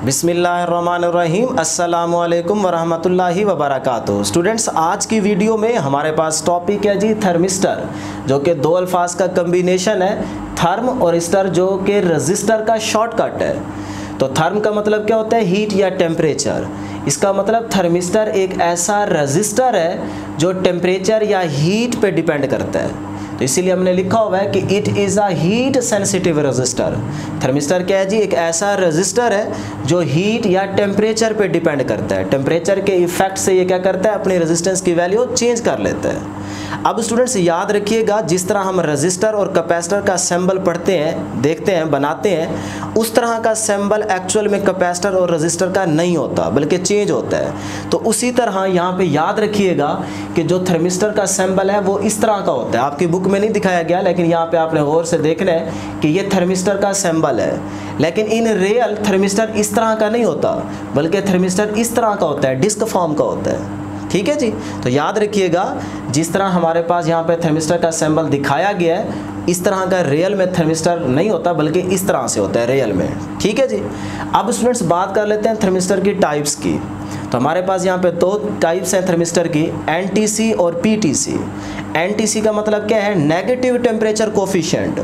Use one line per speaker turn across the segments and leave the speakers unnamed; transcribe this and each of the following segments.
बिस्मिल्लाहिर्रहमानिर्रहीम अस्सलामुअलैकुम वरहमतुल्लाहि वबरकातुहू। स्टूडेंट्स, आज की वीडियो में हमारे पास टॉपिक है जी थर्मिस्टर, जो कि दो अल्फाज का कम्बिनेशन है, थर्म और स्टर, जो कि रजिस्टर का शॉर्टकट है। तो थर्म का मतलब क्या होता है? हीट या टेम्परेचर। इसका मतलब थर्मिस्टर एक ऐसा रजिस्टर है जो टेम्परेचर या हीट पे डिपेंड करता है। तो इसीलिए हमने लिखा हुआ है कि it is a heat sensitive register. Thermistor क्या है जी? एक ऐसा रजिस्टर है जो हीट या टेम्परेचर पे डिपेंड करता है। टेम्परेचर के इफेक्ट से ये क्या करता है? अपनी रेजिस्टेंस की वैल्यू चेंज कर लेता है। अब स्टूडेंट्स याद रखिएगा, जिस तरह हम रजिस्टर और कैपेसिटर का सिंबल पढ़ते हैं, देखते हैं, बनाते हैं, उस तरह का सिंबल एक्चुअल में कैपेसिटर और रजिस्टर का नहीं होता, बल्कि चेंज होता है। तो उसी तरह यहाँ पे याद रखिएगा कि जो थर्मिस्टर का सिंबल है वो इस तरह का होता है। आपकी बुक में नहीं दिखाया गया, लेकिन यहाँ पे आपने गौर से देखना है कि ये थर्मिस्टर का सिंबल है। लेकिन इन रियल थर्मिस्टर इस तरह का नहीं होता, बल्कि थर्मिस्टर इस तरह का होता है, डिस्क फॉर्म का होता है। ठीक है जी। तो याद रखिएगा, जिस तरह हमारे पास यहाँ पे थर्मिस्टर का सिंबल दिखाया गया है, इस तरह का रियल में थर्मिस्टर नहीं होता, बल्कि इस तरह से होता है रियल में। ठीक है जी। अब स्टूडेंट्स बात कर लेते हैं थर्मिस्टर की टाइप्स की। तो हमारे पास यहाँ पे दो टाइप्स हैं थर्मिस्टर की, एनटीसी और पीटीसी। एनटीसी का मतलब क्या है? Negative temperature coefficient.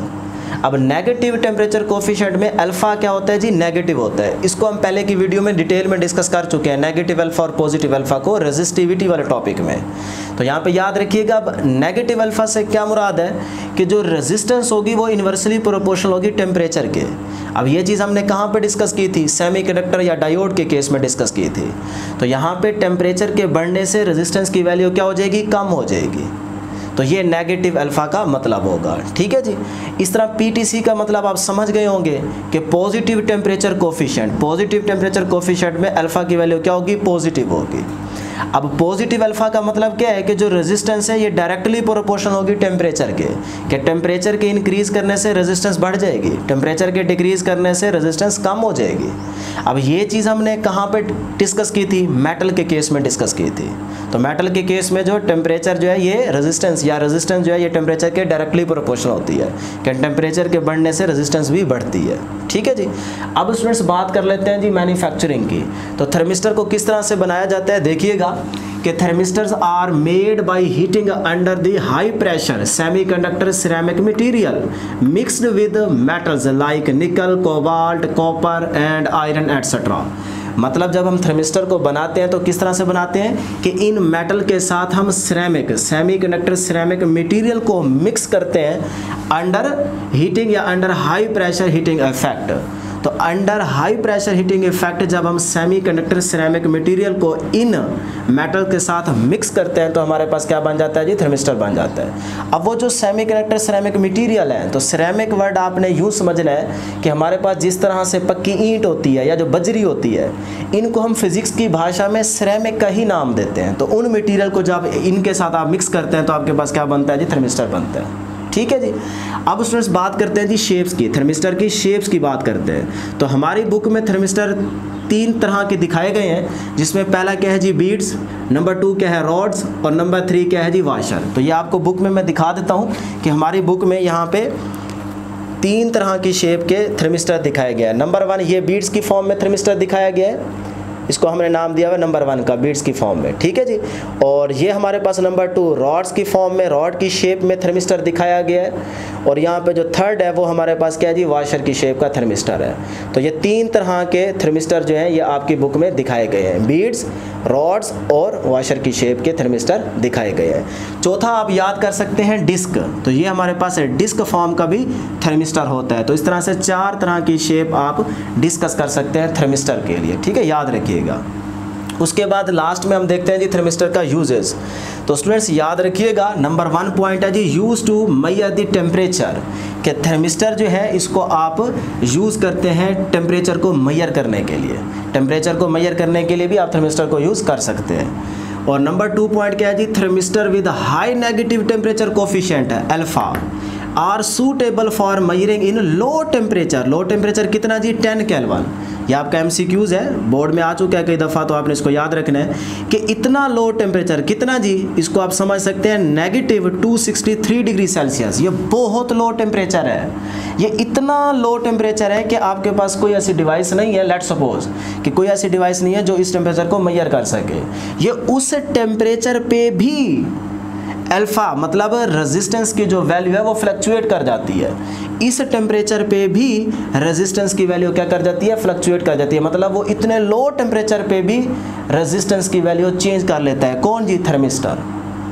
अब नेगेटिव टेम्परेचर कोफिशिएंट में अल्फा क्या होता है जी? नेगेटिव होता है। इसको हम पहले की वीडियो में डिटेल में डिस्कस कर चुके हैं, नेगेटिव अल्फा और पॉजिटिव अल्फा को, रेजिस्टिविटी वाले टॉपिक में। तो यहाँ पे याद रखिएगा, अब नेगेटिव अल्फा से क्या मुराद है कि जो रेजिस्टेंस होगी वो इन्वर्सली प्रोपोर्शनल होगी टेम्परेचर के। अब ये चीज़ हमने कहाँ पे डिस्कस की थी? सेमीकंडक्टर या डायोड के केस में डिस्कस की थी। तो यहाँ पे टेम्परेचर के बढ़ने से रेजिस्टेंस की वैल्यू क्या हो जाएगी? कम हो जाएगी। तो ये नेगेटिव अल्फा का मतलब होगा। ठीक है जी। इस तरह पीटीसी का मतलब आप समझ गए होंगे कि positive temperature coefficient. Positive temperature coefficient में अल्फा की वैल्यू क्या होगी? पॉजिटिव होगी। अब पॉजिटिव अल्फा का मतलब क्या है कि जो रेजिस्टेंस है ये डायरेक्टली प्रोपोर्शनल होगी टेम्परेचर के, कि टेम्परेचर के इंक्रीज करने से रेजिस्टेंस बढ़ जाएगी, टेम्परेचर के डिक्रीज करने से रेजिस्टेंस कम हो जाएगी। अब ये चीज़ हमने कहाँ पे डिस्कस की थी? मेटल के केस में डिस्कस की थी। तो मेटल के केस में जो टेम्परेचर जो है ये रेजिस्टेंस जो है ये टेम्परेचर के डायरेक्टली प्रोपोर्शनल होती है, कि टेम्परेचर के बढ़ने से रेजिस्टेंस भी बढ़ती है। ठीक है जी। अब स्टूडेंट्स बात कर लेते हैं जी मैन्युफैक्चरिंग की। तो थर्मिस्टर को किस तरह से बनाया जाता है? देखिएगा कि thermistors are made by heating under the high pressure semiconductor ceramic material mixed with metals like nickel, cobalt, copper and iron etcetera. मतलब जब हम थर्मिस्टर को बनाते हैं तो किस तरह से बनाते हैं कि इन मेटल के साथ हम सेमीकंडक्टर सिरेमिक मटेरियल को मिक्स करते हैं अंडर हीटिंग या under high pressure heating effect. तो under high pressure heating effect जब हम सेमीकंडक्टर सिरेमिक मटेरियल को इन मेटल के साथ मिक्स करते हैं तो हमारे पास क्या बन जाता है जी? थर्मिस्टर बन जाता है। अब वो जो सेमीकंडक्टर सिरेमिक मटेरियल है, तो सिरेमिक वर्ड आपने यूँ समझना है कि हमारे पास जिस तरह से पक्की ईंट होती है या जो बजरी होती है, इनको हम फिजिक्स की भाषा में सिरेमिक का ही नाम देते हैं। तो उन मटेरियल को जब इनके साथ आप मिक्स करते हैं तो आपके पास क्या बनता है जी? थर्मिस्टर बनता है। ठीक है जी। अब स्टूडेंट्स बात करते हैं जी शेप्स की, थर्मिस्टर की शेप्स की बात करते हैं। तो हमारी बुक में थर्मिस्टर तीन तरह के दिखाए गए हैं, जिसमें पहला क्या है जी? बीड्स, नंबर 2 क्या है? रॉड्स, और नंबर 3 क्या है जी? वाशर। तो ये आपको बुक में मैं दिखा देता हूँ कि हमारी बुक में यहाँ पे तीन तरह की शेप के थर्मिस्टर दिखाए गए हैं। नंबर 1 ये बीड्स की फॉर्म में थर्मिस्टर दिखाया गया है, इसको हमने नाम दिया हुआ नंबर 1 का, बीड्स की फॉर्म में। ठीक है जी। और ये हमारे पास नंबर 2 रॉड्स की फॉर्म में, रॉड की शेप में थर्मिस्टर दिखाया गया है। और यहाँ पे जो थर्ड है वो हमारे पास क्या है जी? वाशर की शेप का थर्मिस्टर है। तो ये तीन तरह के थर्मिस्टर जो हैं ये आपकी बुक में दिखाए गए हैं, बीड्स, रॉड्स और वाशर की शेप के थर्मिस्टर दिखाए गए हैं। चौथा आप याद कर सकते हैं डिस्क। तो ये हमारे पास डिस्क फॉर्म का भी थर्मिस्टर होता है। तो इस तरह से 4 तरह की शेप आप डिस्कस कर सकते हैं थर्मिस्टर के लिए। ठीक है, याद रखिएगा। उसके बाद लास्ट में हम देखते हैं जी थर्मिस्टर का यूजेस। तो स्टूडेंट्स याद रखिएगा, नंबर 1 पॉइंट है जी use to measure the temperature, कि थर्मिस्टर जो है इसको आप यूज़ करते हैं टेम्परेचर को मेजर करने के लिए। टेम्परेचर को मेजर करने के लिए भी आप थर्मिस्टर को यूज़ कर सकते हैं। और नंबर 2 पॉइंट क्या है जी? Thermistor with high negative temperature coefficient है alpha. Are suitable for measuring in low temperature. Low temperature कितना जी? 10 केल्विन। ये आपका MCQs है, बोर्ड में आ चुका है कई दफ़ा, तो आपने इसको याद रखना है कि इतना लो टेम्परेचर कितना जी? इसको आप समझ सकते हैं -263 डिग्री सेल्सियस। ये बहुत लो टेम्परेचर है। ये इतना लो टेम्परेचर है कि आपके पास कोई ऐसी डिवाइस नहीं है, लेट्स सपोज कि कोई ऐसी डिवाइस नहीं है जो इस टेम्परेचर को मेजर कर सके। ये उस टेम्परेचर पे भी अल्फा मतलब रेजिस्टेंस की जो वैल्यू है वो फ्लक्चुएट कर जाती है। इस टेम्परेचर पे भी रेजिस्टेंस की वैल्यू क्या कर जाती है? फ्लक्चुएट कर जाती है। मतलब वो इतने लो टेम्परेचर पे भी रेजिस्टेंस की वैल्यू चेंज कर लेता है। कौन जी? थर्मिस्टर।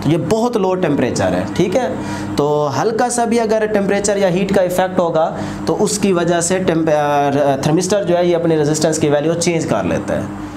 तो ये बहुत लो टेम्परेचर है, ठीक है। तो हल्का सा भी अगर टेम्परेचर या हीट का इफेक्ट होगा तो उसकी वजह से थर्मिस्टर जो है ये अपनी रेजिस्टेंस की वैल्यू चेंज कर लेता है।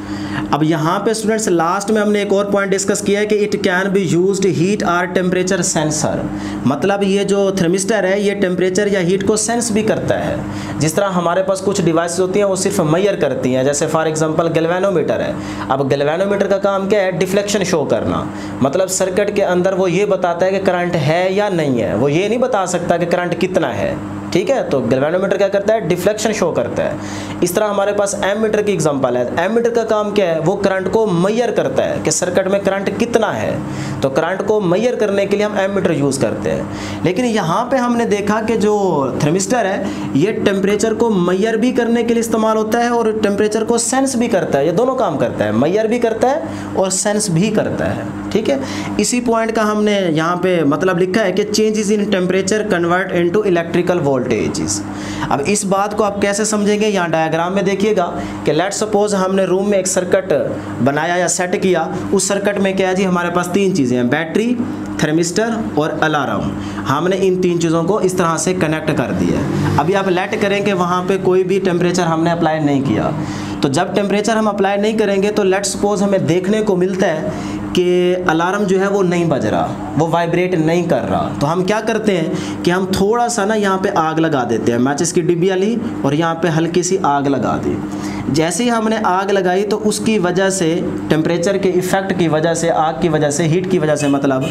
अब यहाँ पे स्टूडेंट्स लास्ट में हमने एक और पॉइंट डिस्कस किया है कि it can be used heat or temperature sensor. मतलब ये जो थर्मिस्टर है ये टेम्परेचर या हीट को सेंस भी करता है। जिस तरह हमारे पास कुछ डिवाइसेस होती हैं वो सिर्फ मेजर करती हैं, जैसे फॉर एग्जांपल गैल्वेनोमीटर है। अब गैल्वेनोमीटर का काम क्या है? डिफ्लेक्शन शो करना। मतलब सर्किट के अंदर वो ये बताता है कि करंट है या नहीं है, वो ये नहीं बता सकता कि करंट कितना है, ठीक है। तो गैल्वेनोमीटर क्या करता है? डिफ्लेक्शन शो करता है। इस तरह हमारे पास एमीटर की एग्जांपल है। एमीटर का काम क्या है? वो करंट को मेजर करता है कि सर्किट में करंट कितना है। तो करंट को मेजर करने के लिए हम एमीटर यूज़ करते हैं। लेकिन यहाँ पे हमने देखा कि जो थर्मिस्टर है ये टेम्परेचर को मेजर भी करने के लिए इस्तेमाल होता है और टेम्परेचर को सेंस भी करता है। ये दोनों काम करता है, मेजर भी करता है और सेंस भी करता है, ठीक है। इसी पॉइंट का हमने यहाँ पे मतलब लिखा है कि changes in temperature convert into electrical voltages. अब इस बात को आप कैसे समझेंगे? यहाँ डायग्राम में देखिएगा कि लेट्स सपोज हमने रूम में एक सर्किट बनाया या सेट किया। उस सर्किट में क्या है जी? हमारे पास 3 चीज़ें हैं, बैटरी, थर्मिस्टर और अलार्म। हमने इन 3 चीज़ों को इस तरह से कनेक्ट कर दिया है। अभी आप लेट करें कि वहाँ पे कोई भी टेम्परेचर हमने अप्लाई नहीं किया। तो जब टेम्परेचर हम अप्लाई नहीं करेंगे तो लेट्स सपोज हमें देखने को मिलता है कि अलार्म जो है वो नहीं बज रहा, वो वाइब्रेट नहीं कर रहा। तो हम क्या करते हैं कि हम थोड़ा सा ना यहाँ पे आग लगा देते हैं, मैचिस की डिब्बियाँ ली और यहाँ पे हल्की सी आग लगा दी। जैसे ही हमने आग लगाई तो उसकी वजह से, टेम्परेचर के इफ़ेक्ट की वजह से, आग की वजह से, हीट की वजह से, मतलब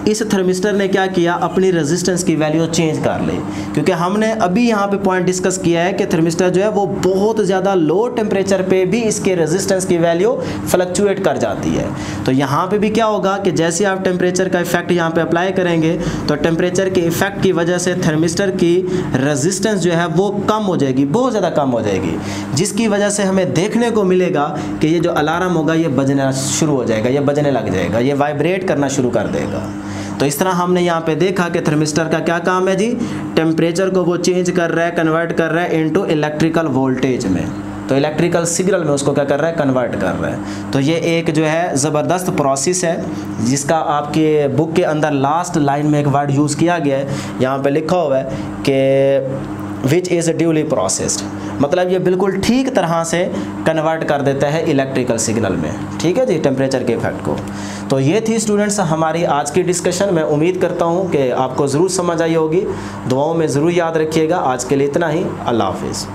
इस थर्मिस्टर ने क्या किया? अपनी रेजिस्टेंस की वैल्यू चेंज कर ली। क्योंकि हमने अभी यहाँ पे पॉइंट डिस्कस किया है कि थर्मिस्टर जो है वो बहुत ज़्यादा लो टेम्परेचर पे भी इसके रेजिस्टेंस की वैल्यू फ्लक्चुएट कर जाती है। तो यहाँ पे भी क्या होगा कि जैसे आप टेम्परेचर का इफेक्ट यहाँ पे अप्लाई करेंगे तो टेम्परेचर के इफेक्ट की वजह से थर्मिस्टर की रेजिस्टेंस जो है वो कम हो जाएगी, बहुत ज़्यादा कम हो जाएगी, जिसकी वजह से हमें देखने को मिलेगा कि ये जो अलार्म होगा ये बजना शुरू हो जाएगा, ये बजने लग जाएगा, ये वाइब्रेट करना शुरू कर देगा। तो इस तरह हमने यहाँ पे देखा कि थर्मिस्टर का क्या काम है जी? टेम्परेचर को वो चेंज कर रहा है, कन्वर्ट कर रहा है इनटू इलेक्ट्रिकल वोल्टेज में। तो इलेक्ट्रिकल सिग्नल में उसको क्या कर रहा है? कन्वर्ट कर रहा है। तो ये एक जो है ज़बरदस्त प्रोसेस है जिसका आपके बुक के अंदर लास्ट लाइन में एक वर्ड यूज़ किया गया है। यहाँ पे लिखा हुआ है कि विच इज़ ड्यूली प्रोसेस्ड, मतलब ये बिल्कुल ठीक तरह से कन्वर्ट कर देता है इलेक्ट्रिकल सिग्नल में, ठीक है जी, टेम्परेचर के इफेक्ट को। तो ये थी स्टूडेंट्स हमारी आज की डिस्कशन। मैं उम्मीद करता हूँ कि आपको ज़रूर समझ आई होगी। दुआओं में ज़रूर याद रखिएगा। आज के लिए इतना ही। अल्लाह हाफिज़।